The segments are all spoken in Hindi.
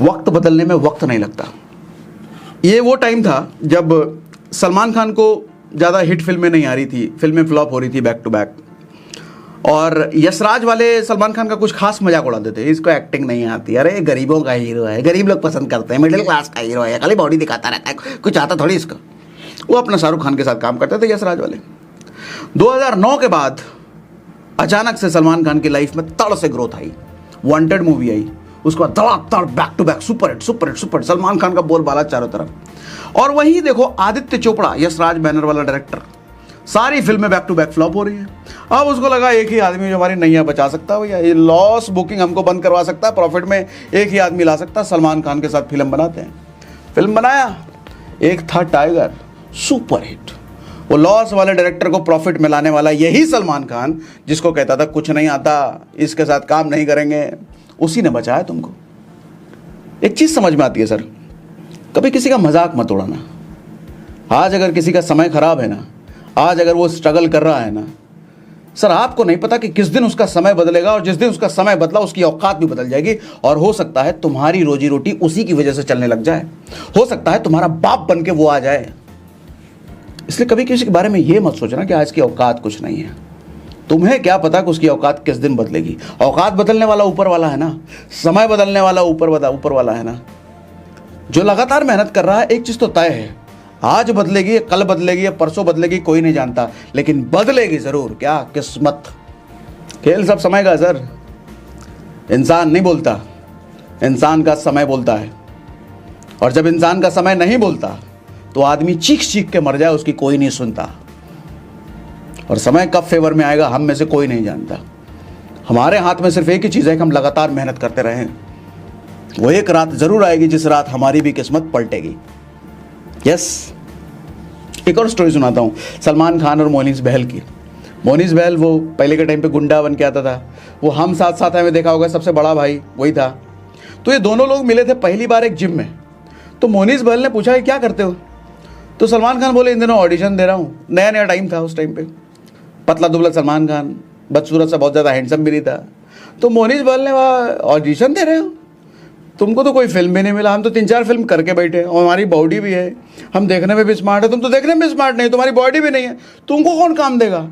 वक्त बदलने में वक्त नहीं लगता। ये वो टाइम था जब सलमान खान को ज़्यादा हिट फिल्में नहीं आ रही थी, फिल्में फ्लॉप हो रही थी बैक टू बैक, और यशराज वाले सलमान खान का कुछ खास मजाक उड़ाते थे, इसको एक्टिंग नहीं आती, अरे गरीबों का हीरो है, गरीब लोग पसंद करते हैं, मिडिल क्लास का हीरो है, खाली बॉडी दिखाता रहता है, कुछ आता थोड़ी इसका। वो अपना शाहरुख खान के साथ काम करते थे यशराज वाले। 2009 के बाद अचानक से सलमान खान की लाइफ में तड़ से ग्रोथ आई। वांटेड मूवी आई, उसके बाद धड़ाधड़ back to back super hit super hit super hit, Salman Khan का बोलबाला चारों तरफ। और वहीं देखो आदित्य चोपड़ा, यशराज बैनर वाला डायरेक्टर, सारी फिल्में बैक टू बैक फ्लॉप हो रही है। अब उसको लगा एक ही आदमी जो हमारी नैया बचा सकता है, भैया ये लॉस बुकिंग हमको बंद करवा सकता है, प्रॉफिट में एक ही आदमी ला सकता है, सलमान खान के साथ फिल्म बनाते हैं। फिल्म बनाया, एक था टाइगर, सुपर हिट। वो लॉस वाले डायरेक्टर को प्रॉफिट में लाने वाला यही सलमान खान, जिसको कहता था कुछ नहीं आता, इसके साथ काम नहीं करेंगे, उसी ने बचाया तुमको। एक चीज समझ में आती है सर, कभी किसी का मजाक मत उड़ाना। आज अगर किसी का समय खराब है ना, आज अगर वो स्ट्रगल कर रहा है ना सर, आपको नहीं पता कि किस दिन उसका समय बदलेगा, और जिस दिन उसका समय बदला उसकी औकात भी बदल जाएगी, और हो सकता है तुम्हारी रोजी रोटी उसी की वजह से चलने लग जाए, हो सकता है तुम्हारा बाप बन के वो आ जाए। इसलिए कभी किसी के बारे में ये मत सोचना कि आज की औकात कुछ नहीं है। तुम्हें क्या पता कि उसकी औकात किस दिन बदलेगी। औकात बदलने वाला ऊपर वाला है ना, समय बदलने वाला ऊपर वाला है ना। जो लगातार मेहनत कर रहा है, एक चीज तो तय है, आज बदलेगी, कल बदलेगी, परसों बदलेगी, कोई नहीं जानता, लेकिन बदलेगी जरूर। क्या? किस्मत। खेल सब समय का सर, इंसान नहीं बोलता, इंसान का समय बोलता है। और जब इंसान का समय नहीं बोलता तो आदमी चीख चीख के मर जाए, उसकी कोई नहीं सुनता। और समय कब फेवर में आएगा हम में से कोई नहीं जानता। हमारे हाथ में सिर्फ एक ही चीज है कि हम लगातार मेहनत करते रहें। वो एक रात जरूर आएगी जिस रात हमारी भी किस्मत पलटेगी। यस। एक और स्टोरी सुनाता हूँ सलमान खान और मोनिस बहल की। मोनिस बहल वो पहले के टाइम पे गुंडा बन के आता था, वो हम साथ साथ हैं में देखा होगा, सबसे बड़ा भाई वही था। तो ये दोनों लोग मिले थे पहली बार एक जिम में। तो मोनिस बहल ने पूछा क्या करते हो? तो सलमान खान बोले इन दिनों ऑडिशन दे रहा हूँ। नया नया टाइम था उस टाइम पे, पतला दुबला सलमान खान, बदसूरत सा, बहुत ज़्यादा हैंडसम भी नहीं था। तो मोनिस बहल ने वहाँ ऑडिशन दे रहे हो, तुमको तो कोई फिल्म भी नहीं मिला, हम तो 3-4 फिल्म करके बैठे और हमारी बॉडी भी है, हम देखने में भी स्मार्ट है, तुम तो देखने में स्मार्ट नहीं, तुम्हारी बॉडी भी नहीं है, तुमको कौन काम देगा?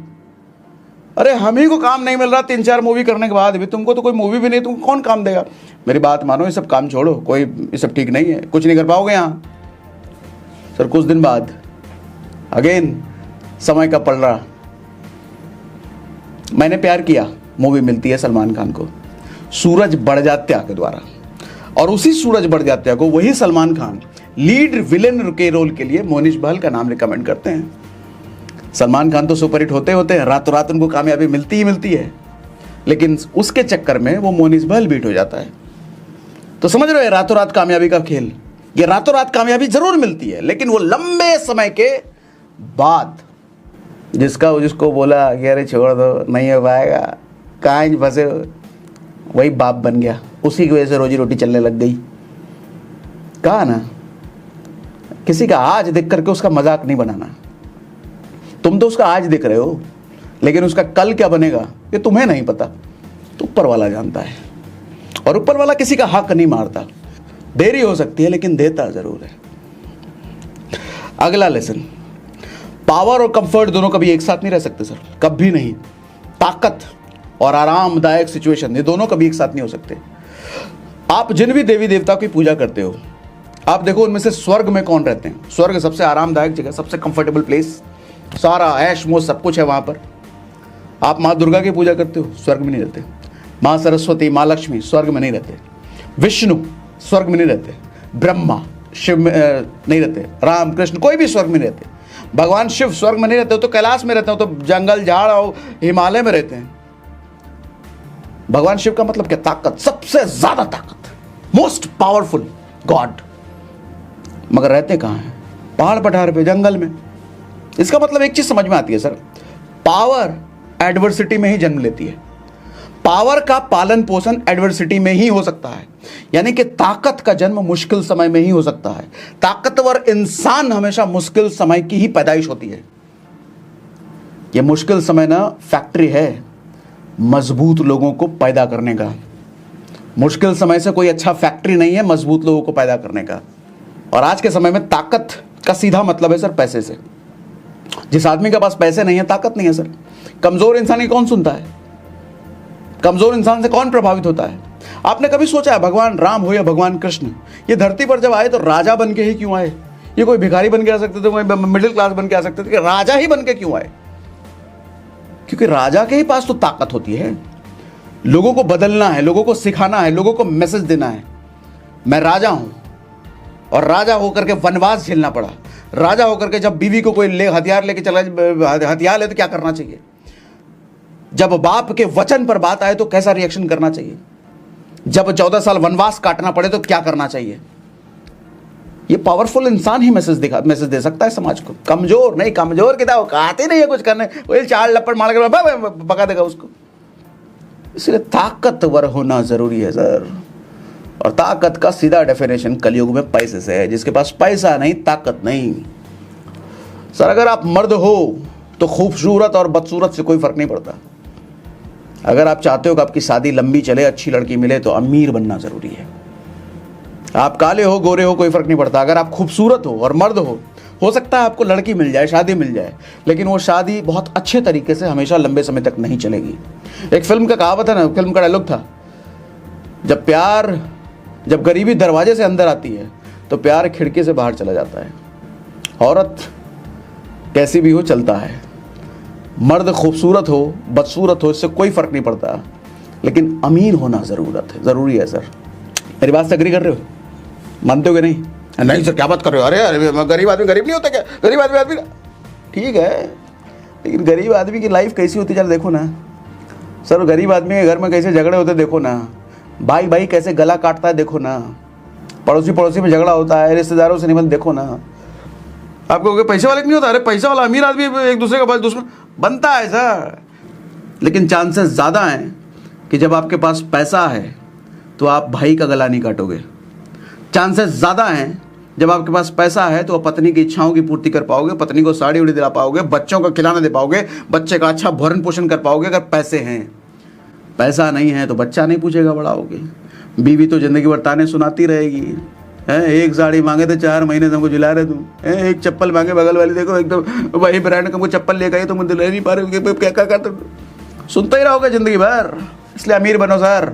अरे हम ही को काम नहीं मिल रहा 3-4 मूवी करने के बाद भी, तुमको तो कोई मूवी भी नहीं, तुमको कौन काम देगा? मेरी बात मानो, ये सब काम छोड़ो, कोई ये सब ठीक नहीं है, कुछ नहीं कर पाओगे यहाँ। सर कुछ दिन बाद अगेन समय का पलड़ा, मैंने प्यार किया मूवी मिलती है सलमान खान को सूरज बड़जात्या के द्वारा, और उसी सूरज बड़जात्या को वही सलमान खान लीड विलेन के रोल के लिए मोनिस बहल का नाम रिकमेंड करते हैं। सलमान खान तो सुपरहिट होते होते हैं, रातों रात उनको कामयाबी मिलती ही मिलती है, लेकिन उसके चक्कर में वो मोनिस बहल बीट हो जाता है। तो समझ रहे हो रातों रात कामयाबी का खेल, ये रातों रात कामयाबी जरूर मिलती है, लेकिन वो लंबे समय के बाद। जिसको बोला कि अरे छोड़ दो नहीं हो पाएगा, कहाँ फंसे, वही बाप बन गया, उसी की वजह से रोजी रोटी चलने लग गई। कहा ना, किसी का आज देख करके उसका मजाक नहीं बनाना। तुम तो उसका आज देख रहे हो, लेकिन उसका कल क्या बनेगा ये तुम्हें नहीं पता, तो ऊपर वाला जानता है। और ऊपर वाला किसी का हक नहीं मारता, देरी हो सकती है लेकिन देता जरूर है। अगला लेसन, पावर और कंफर्ट दोनों कभी एक साथ नहीं रह सकते सर, कभी नहीं। ताकत और आरामदायक सिचुएशन, ये दोनों कभी एक साथ नहीं हो सकते। आप जिन भी देवी देवता की पूजा करते हो, आप देखो उनमें से स्वर्ग में कौन रहते हैं? स्वर्ग सबसे आरामदायक जगह, सबसे कंफर्टेबल प्लेस, सारा ऐश मोश सब कुछ है वहां पर। आप माँ दुर्गा की पूजा करते हो, स्वर्ग में नहीं रहते। माँ सरस्वती, माँ लक्ष्मी स्वर्ग में नहीं रहते। विष्णु स्वर्ग में नहीं रहते। ब्रह्मा, शिव में नहीं रहते। राम कृष्ण कोई भी स्वर्ग में नहीं रहते। भगवान शिव स्वर्ग में नहीं रहते, तो कैलाश में रहते हो, तो जंगल झाड़ और हिमालय में रहते हैं। भगवान शिव का मतलब क्या? ताकत, सबसे ज्यादा ताकत, मोस्ट पावरफुल गॉड। मगर रहते कहां हैं? पहाड़ पठार पे, जंगल में। इसका मतलब एक चीज समझ में आती है सर, पावर एडवर्सिटी में ही जन्म लेती है। पावर का पालन पोषण एडवर्सिटी में ही हो सकता है, यानी कि ताकत का जन्म मुश्किल समय में ही हो सकता है। ताकतवर इंसान हमेशा मुश्किल समय की ही पैदाइश होती है। यह मुश्किल समय ना फैक्ट्री है मजबूत लोगों को पैदा करने का। मुश्किल समय से कोई अच्छा फैक्ट्री नहीं है मजबूत लोगों को पैदा करने का। और आज के समय में ताकत का सीधा मतलब है सर पैसे से। जिस आदमी के पास पैसे नहीं है ताकत नहीं है सर। कमजोर इंसान की कौन सुनता है? कमजोर इंसान से कौन प्रभावित होता है? आपने कभी सोचा है भगवान राम हो या भगवान कृष्ण, ये धरती पर जब आए तो राजा बन के ही क्यों आए? ये कोई भिखारी बन के आ सकते थे, कोई मिडिल क्लास बन के आ सकते थे, कि राजा ही बन के क्यों आए? क्योंकि राजा के ही पास तो ताकत होती है। लोगों को बदलना है, लोगों को सिखाना है, लोगों को मैसेज देना है। मैं राजा हूं, और राजा होकर के वनवास झेलना पड़ा। राजा होकर के जब बीवी को कोई हथियार लेके चला, हथियार ले तो क्या करना चाहिए? जब बाप के वचन पर बात आए तो कैसा रिएक्शन करना चाहिए? जब 14 साल वनवास काटना पड़े तो क्या करना चाहिए? ये पावरफुल इंसान ही मैसेज दे सकता है समाज को। कमजोर नहीं, कमजोर की औकात ही नहीं है कुछ करने, वही चार लपड़ मार कर पका देगा उसको। इसलिए ताकतवर होना जरूरी है सर। और ताकत का सीधा डेफिनेशन कलयुग में पैसे से है। जिसके पास पैसा नहीं, ताकत नहीं। सर अगर आप मर्द हो तो खूबसूरत और बदसूरत से कोई फर्क नहीं पड़ता। अगर आप चाहते हो कि आपकी शादी लंबी चले, अच्छी लड़की मिले, तो अमीर बनना जरूरी है। आप काले हो गोरे हो कोई फर्क नहीं पड़ता। अगर आप खूबसूरत हो और मर्द हो सकता है आपको लड़की मिल जाए, शादी मिल जाए, लेकिन वो शादी बहुत अच्छे तरीके से हमेशा लंबे समय तक नहीं चलेगी। एक फिल्म का कहावत है ना, फिल्म का डायलॉग था, जब गरीबी दरवाजे से अंदर आती है तो प्यार खिड़की से बाहर चला जाता है। औरत कैसी भी हो चलता है, मर्द खूबसूरत हो बदसूरत हो, इससे कोई फर्क नहीं पड़ता, लेकिन अमीर होना जरूरी है सर। मेरी बात से एग्री कर रहे हो? मानते हो कि नहीं? नहीं सर क्या बात कर रहे हो? अरे गरीब आदमी गरीब नहीं होता क्या? गरीब आदमी ठीक है, लेकिन गरीब आदमी की लाइफ कैसी होती है देखो ना सर। गरीब आदमी के घर में कैसे झगड़े होते देखो ना। भाई कैसे गला काटता है देखो ना। पड़ोसी में झगड़ा होता है, रिश्तेदारों से निबंध देखो ना। आपको पैसे वाले नहीं होता? अरे पैसा वाला अमीर आदमी एक दूसरे का दुश्मन बनता है सर। लेकिन चांसेस ज़्यादा हैं कि जब आपके पास पैसा है तो आप भाई का गला नहीं काटोगे। चांसेस ज़्यादा हैं जब आपके पास पैसा है तो आप पत्नी की इच्छाओं की पूर्ति कर पाओगे, पत्नी को साड़ी उड़ी दिला पाओगे, बच्चों का खिलाना दे पाओगे, बच्चे का अच्छा भरण पोषण कर पाओगे अगर पैसे हैं। पैसा नहीं है तो बच्चा नहीं पूछेगा बड़ा होगे। बीवी तो जिंदगी भर ताने सुनाती रहेगी। एक साड़ी मांगे तो 4 महीने से हमको झुला रहे तुम। एक चप्पल मांगे बगल वाली देखो एकदम वही ब्रांड का चप्पल लेकर आई, तुम दिला नहीं पा रहे हो, क्या करते सुनते ही रहोगे जिंदगी भर। इसलिए अमीर बनो सर,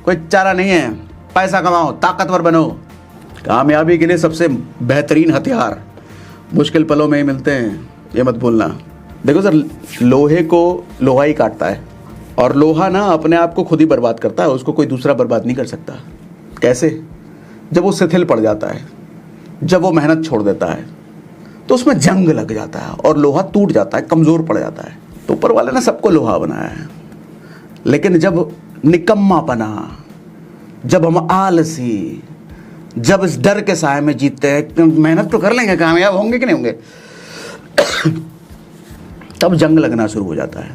कोई चारा नहीं है। पैसा कमाओ, ताकतवर बनो। कामयाबी के लिए सबसे बेहतरीन हथियार मुश्किल पलों में ही मिलते हैं, ये मत भूलना। देखो सर, लोहे को लोहा ही काटता है, और लोहा ना अपने आप को खुद ही बर्बाद करता है, उसको कोई दूसरा बर्बाद नहीं कर सकता। कैसे? जब वो शिथिल पड़ जाता है, जब वो मेहनत छोड़ देता है, तो उसमें जंग लग जाता है और लोहा टूट जाता है, कमज़ोर पड़ जाता है। तो ऊपर वाले ने सबको लोहा बनाया है। लेकिन जब निकम्मापना, जब हम आलसी, जब इस डर के साए में जीतते हैं, मेहनत तो कर लेंगे, कामयाब होंगे कि नहीं होंगे, तब जंग लगना शुरू हो जाता है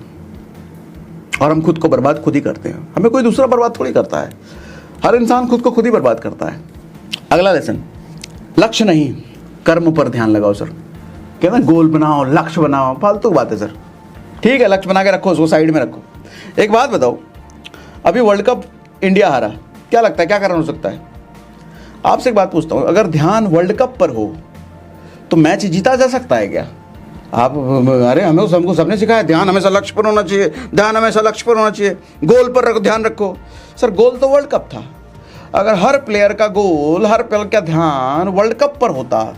और हम खुद को बर्बाद खुद ही करते हैं। हमें कोई दूसरा बर्बाद थोड़ी करता है। हर इंसान खुद को खुद ही बर्बाद करता है। अगला लेसन, लक्ष्य नहीं कर्म पर ध्यान लगाओ सर। कहते हैं गोल बनाओ, लक्ष्य बनाओ, फालतू बात है सर। ठीक है, लक्ष्य बना के रखो, उसको साइड में रखो। एक बात बताओ, अभी वर्ल्ड कप इंडिया हारा, क्या लगता है क्या कारण हो सकता है? आपसे एक बात पूछता हूँ, अगर ध्यान वर्ल्ड कप पर हो तो मैच जीता जा सकता है क्या? आप अरे हमको सबने सिखाया ध्यान हमेशा लक्ष्य पर होना चाहिए, ध्यान हमेशा लक्ष्य पर होना चाहिए, गोल पर रखो, ध्यान रखो। सर गोल तो वर्ल्ड कप था। अगर हर प्लेयर का गोल, हर प्लेयर का ध्यान वर्ल्ड कप पर होता,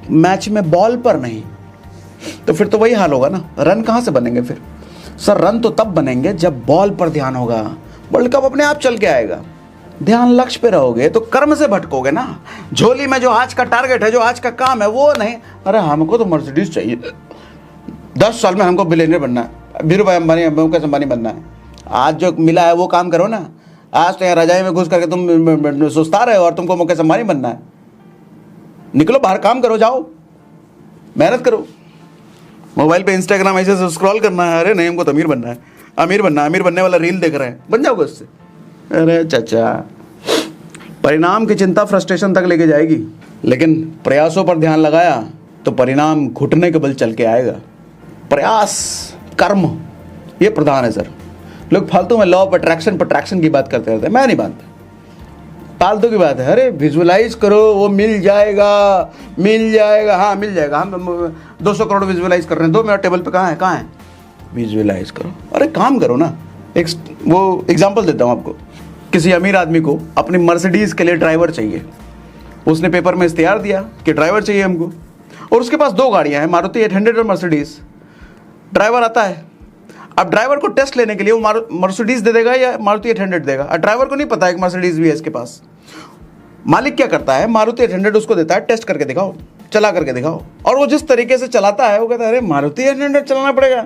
मैच में बॉल पर नहीं, तो फिर तो वही हाल होगा ना। रन कहाँ से बनेंगे फिर? सर रन तो तब बनेंगे जब बॉल पर ध्यान होगा। वर्ल्ड कप अपने आप चल के आएगा। ध्यान लक्ष्य पे रहोगे तो कर्म से भटकोगे ना। झोली में जो आज का टारगेट है, जो आज का काम है, वो नहीं। अरे हमको तो मर्सिडीज चाहिए, 10 साल में हमको बिलियनर बनना है, धीरू भाई अंबानी, मुकेश अंबानी बनना है। आज जो मिला है वो काम करो ना। आज तो यहाँ रजाई में घुस करके तुम सुस्ता रहे हो और तुमको मुकेश अंबानी बनना है। निकलो बाहर, काम करो, जाओ मेहनत करो। मोबाइल पे इंस्टाग्राम ऐसे स्क्रॉल करना है, अरे नहीं हमको तो अमीर बनना है, अमीर बनने वाला रील देख रहे हैं, बन जाओगे उससे। अरे चाचा, परिणाम की चिंता फ्रस्ट्रेशन तक लेके जाएगी, लेकिन प्रयासों पर ध्यान लगाया तो परिणाम घुटने के बल चल के आएगा। प्रयास, कर्म, ये प्रधान है सर। लोग फालतू में लॉ ऑफ अट्रैक्शन की बात करते रहते हैं। मैं नहीं मानता। फालतू की बात है। अरे विजुअलाइज करो, वो मिल जाएगा, मिल जाएगा, हाँ मिल जाएगा। हम 200 करोड़ विजुअलाइज कर रहे हैं, दो मेरा टेबल पे, कहाँ है? विजुअलाइज करो। अरे काम करो ना। एक वो एग्जांपल देता हूँ आपको। किसी अमीर आदमी को अपनी मर्सिडीज़ के लिए ड्राइवर चाहिए। उसने पेपर में इश्तिहार दिया कि ड्राइवर चाहिए हमको, और उसके पास 2 गाड़ियाँ हैं, मारुति 800 और मर्सिडीज़। ड्राइवर आता है, अब ड्राइवर को टेस्ट लेने के लिए वो मर्सिडीज़ दे देगा या मारुति 800 देगा? अब ड्राइवर को नहीं पता है कि मर्सिडीज़ भी है इसके पास। मालिक क्या करता है, मारुति 800 उसको देता है, टेस्ट करके दिखाओ, चला करके दिखाओ। और वो जिस तरीके से चलाता है, वो कहता है अरे मारुति 800 चलाना पड़ेगा,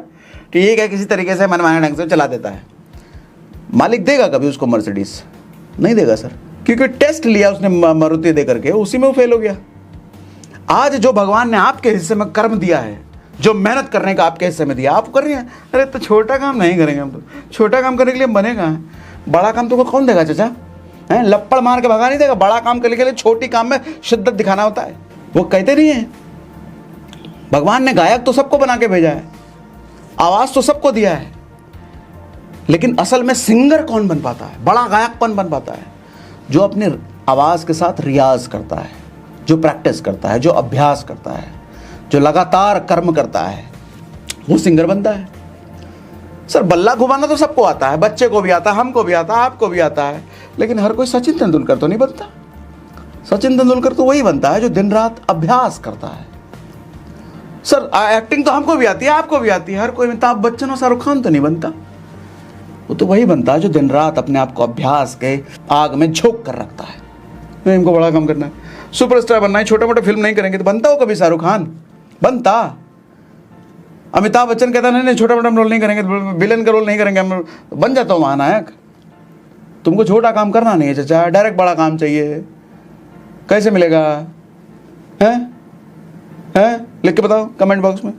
ठीक है, किसी तरीके से मनमाने ढंग से चला देता है। मालिक देगा कभी उसको मर्सिडीज़? नहीं देगा सर, क्योंकि टेस्ट लिया उसने मारुति दे करके, उसी में वो फेल हो गया। आज जो भगवान ने आपके हिस्से में कर्म दिया है, जो मेहनत करने का आपके हिस्से में दिया, आप कर रहे हैं। अरे तो छोटा काम नहीं करेंगे हम, तो छोटा काम करने के लिए बनेगा है। बड़ा काम तुमको कौन देगा चाचा? हैं, लप्पड़ मार के भगा नहीं देगा। बड़ा काम करने के लिए छोटी काम में शिद्दत दिखाना होता है। वो कहते नहीं है, भगवान ने गायक तो सबको बना के भेजा है, आवाज़ तो सबको दिया है, लेकिन असल में सिंगर कौन बन पाता है, बड़ा गायक कौन बन पाता है? जो अपने आवाज़ के साथ रियाज करता है, जो प्रैक्टिस करता है, जो अभ्यास करता है, जो लगातार कर्म करता है, वो सिंगर बनता है। सर बल्ला घुमाना तो सबको आता है, बच्चे को भी आता है, हमको भी आता है, आपको भी आता है, लेकिन हर कोई सचिन तेंदुलकर तो नहीं बनता। सचिन तेंदुलकर तो वही बनता है जो दिन रात अभ्यास करता है। सर एक्टिंग तो हमको भी आती है, आपको भी आती है, हर कोई अमिताभ बच्चन और शाहरुख खान तो नहीं बनता। वो तो वही बनता है जो दिन रात अपने आप को अभ्यास के आग में झोंक कर रखता है। नहीं, इनको बड़ा काम करना है, सुपरस्टार बनना है, छोटा मोटा फिल्म नहीं करेंगे तो बनता हो कभी शाहरुख खान? बनता? अमिताभ बच्चन कहता नहीं छोटा मोटा रोल नहीं करेंगे, विलन का रोल नहीं करेंगे, हम बन जाता हूँ महानायक। तुमको छोटा काम करना नहीं है चाचा, डायरेक्ट बड़ा काम चाहिए। कैसे मिलेगा? हैं? लिख के बताओ कमेंट बॉक्स में।